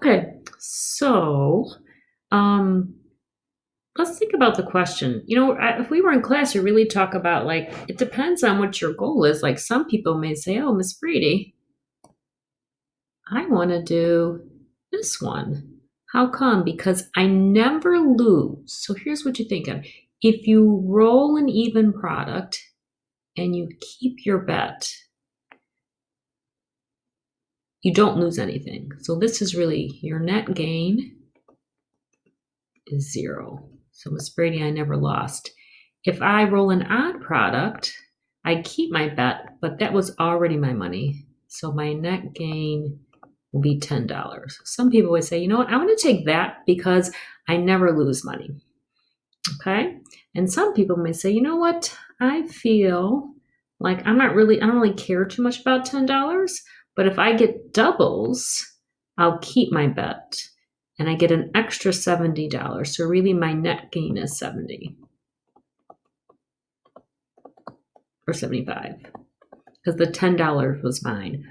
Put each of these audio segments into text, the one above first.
Okay, so um, let's think about the question. If we were in class, we really talk about like it depends on what your goal is. Like some people may say, "Oh, Miss Brady, I want to do this one." How come? Because I never lose. So here's what you think of. If you roll an even product and you keep your bet, you don't lose anything. So this is really your net gain is 0. So Miss Brady, I never lost. If I roll an odd product, I keep my bet, but that was already my money. So my net gain will be $10. Some people would say, you know what, I want to take that because I never lose money. Okay. And some people may say, you know what, I feel like I don't really care too much about $10, but if I get doubles, I'll keep my bet and I get an extra $70. So really my net gain is 70 or 75 because the $10 was mine.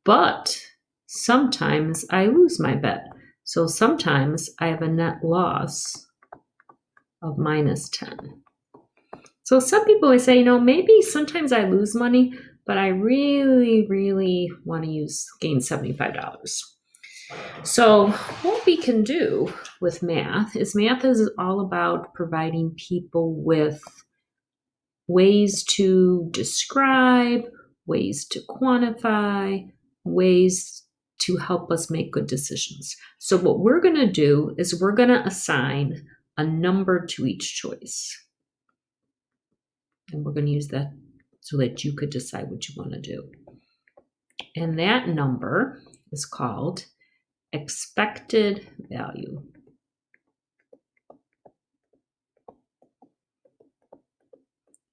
But sometimes I lose my bet. So sometimes I have a net loss of minus 10. So some people would say, maybe sometimes I lose money, but I really, really want to gain $75. So what we can do with math is all about providing people with ways to describe, ways to quantify, ways to help us make good decisions. So what we're going to do is we're going to assign a number to each choice. And we're going to use that so that you could decide what you want to do. And that number is called expected value.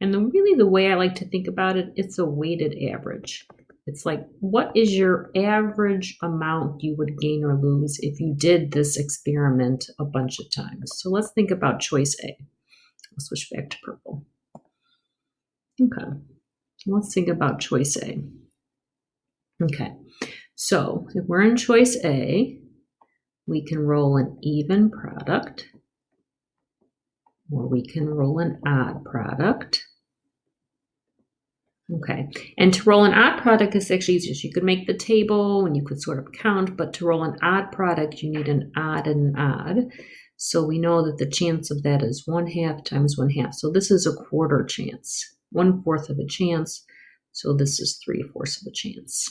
And really the way I like to think about it, it's a weighted average. It's like, what is your average amount you would gain or lose if you did this experiment a bunch of times? So let's think about choice A. I'll switch back to purple. Okay, let's think about choice A. Okay, so if we're in choice A, we can roll an even product, or we can roll an odd product. Okay, and to roll an odd product is actually easier. You could make the table and you could sort of count, but to roll an odd product, you need an odd and an odd. So we know that the chance of that is 1/2 times 1/2. So this is a quarter chance, 1/4 of a chance. So this is 3/4 of a chance.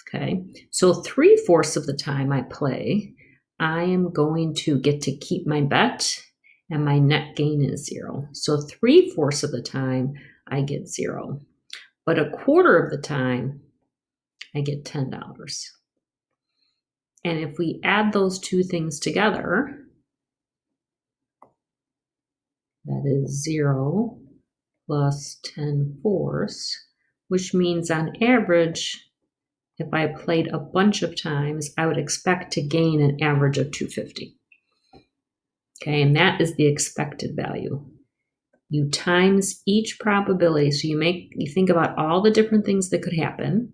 Okay, so 3/4 of the time I play, I am going to get to keep my bet and my net gain is 0. So 3/4 of the time I get 0. But 1/4 of the time, I get $10. And if we add those two things together, that is 0 plus 10/4, which means on average, if I played a bunch of times, I would expect to gain an average of 250. Okay, and that is the expected value. You times each probability. So you think about all the different things that could happen.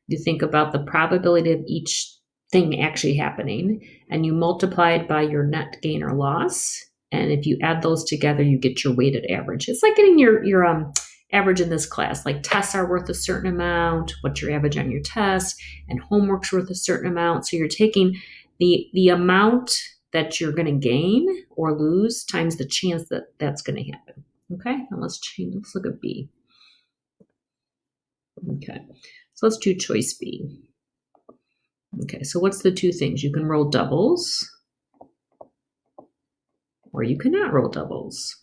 You think about the probability of each thing actually happening, and you multiply it by your net gain or loss. And if you add those together, you get your weighted average. It's like getting your average in this class. Like tests are worth a certain amount, what's your average on your test, and homework's worth a certain amount. So you're taking the amount that you're going to gain or lose times the chance that that's going to happen. Okay, now let's look at B. Okay, so let's do choice B. Okay, so what's the two things? You can roll doubles, or you cannot roll doubles.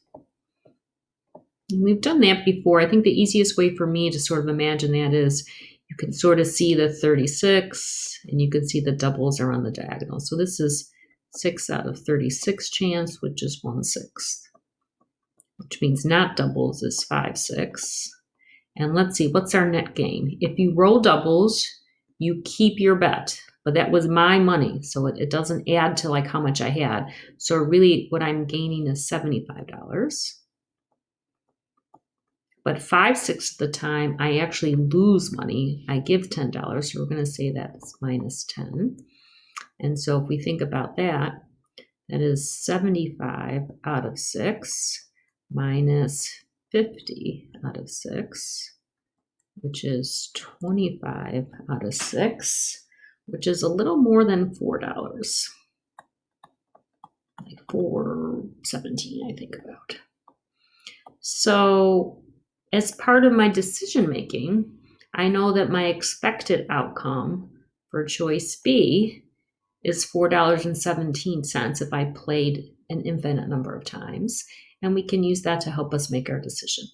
And we've done that before. I think the easiest way for me to sort of imagine that is you can sort of see the 36, and you can see the doubles are on the diagonal. So this is 6 out of 36 chance, which is 1/6, which means not doubles is 5/6. And let's see, what's our net gain? If you roll doubles, you keep your bet, but that was my money, so it doesn't add to like how much I had. So really what I'm gaining is $75. But 5/6 of the time, I actually lose money. I give $10, so we're going to say that's minus 10. And so if we think about that, that is 75 out of 6 minus 50 out of 6, which is 25 out of 6, which is a little more than $4. Like 4.17, I think about. So as part of my decision making, I know that my expected outcome for choice B is $4.17 if I played an infinite number of times, and we can use that to help us make our decision.